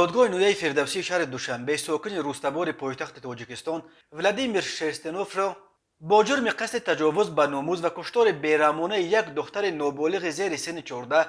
دادگاه نویای فردوسی شهر دوشنبه ساکن روستوار پایتخت تاجیکستان ولادیمیر شرستنوف را با جرم قصد تجاوز به ناموس و کشتار بیرحمانه یک دختر نابالغ زیر سن 14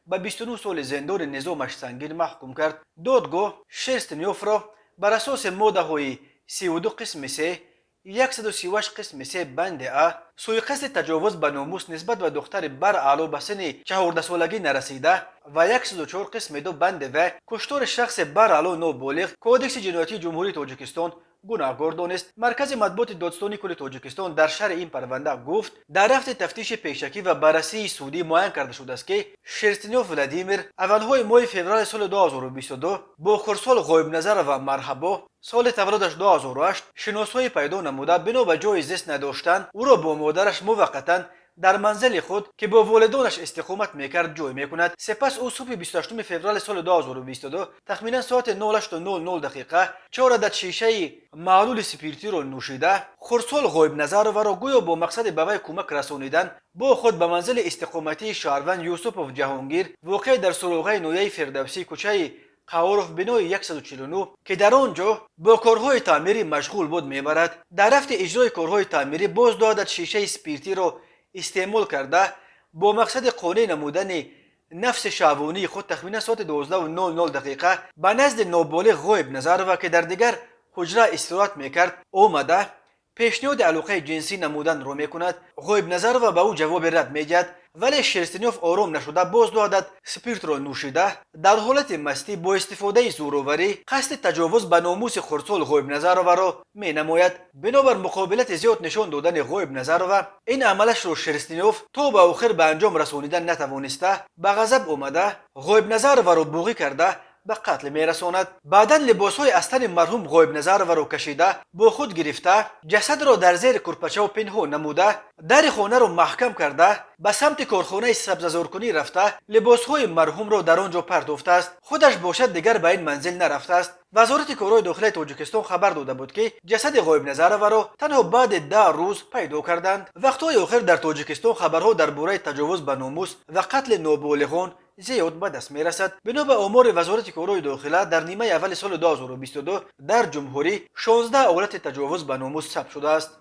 به 29 سال زندان نظامش سنگین محکوم کرد. دادگاه شرستنوف را بر اساس ماده های 32 قسم 3 138 قسم 3 بند ا سوی قصد تجاوز به ناموس نسبت به دختر برعلا به سن 14 سالگی نرسیده و 104 قسم 2 بند و کشتار شخص برعلا نابالغ کودکس جنایتی جمهوری تاجیکستان گناهکار دانست. مرکز مطبوعات دادستانی کل تاجیکستان در شرح این پرونده گفت در رفت تفتیش پیشکی و بررسی سودی معین کرده شده است که شرستنوف ولادیمیر اولهای ماه فوریه سال 2022 با خرسال غایب نظر و مرحبا سال تولدش 2008 شناسایی پیدا نموده بنا به جای زیست نداشتن او را با مادرش موقتا در منزل خود که با والدانش استقامت میکرد جای میکند. سپس او صبح 28 فوریه سال 2022 تخمینا ساعت 08:00 دقیقه 4 عدد شیشه معلول سپیرتی را نوشیده خرسال غایب نظر و را گویا با مقصد به وی کمک رسانیدن با خود به منزل استقامتی شهروند یوسفوف جهانگیر واقع در سروغه نویای فردوسی کوچه قواروف بنای 149 که در آنجا با کارهای تعمیری مشغول بود میبرد. در رفت اجرای کارهای تعمیری باز 2 عدد شیشه سپیرتی را استعمال کرده با مقصد قانع نمودن نفس شعبانی خود تخمین ساعت 12:00 دقیقه به نزد نابالغ غایب نظر و که در دیگر حجره استراحت میکرد آمده پیشنهاد علاقه جنسی نمودن را میکند. غایب نظر و به او جواب رد میدهد ولی شرستنوف آرام نشده باز 2 عدد سپیرت را نوشیده در حالت مستی با استفاده زوراوری قصد تجاوز به ناموس خرسال غایب نظر را می نماید. بنابر مقابلت زیاد نشان دادن غایب نظر و این عملش را شرستنوف تا به آخر به انجام رسانیدن نتوانسته به غضب آمده غایب نظر را بوغی کرده به قتل میرساند. بعدا لباسهای از تن مرحوم غایب نظر و را کشیده با خود گرفته جسد را در زیر کرپچه و پنهان نموده در خانه را محکم کرده به سمت کارخانه سبززارکنی رفته لباسهای مرحوم را در آنجا پرداخته است. خودش باشد دیگر به این منزل نرفته است. وزارت کارهای داخلی تاجیکستان خبر داده بود که جسد غایب نظر و را تنها بعد 10 روز پیدا کردند. وقتهای آخر در تاجیکستان خبرها درباره تجاوز به ناموس و قتل نابالغان زیاد به دست می رسد. بنا به آمار وزارت کارهای داخلی در نیمه اول سال 2022 در جمهوری 16 حالت تجاوز به ناموس ثبت شده است.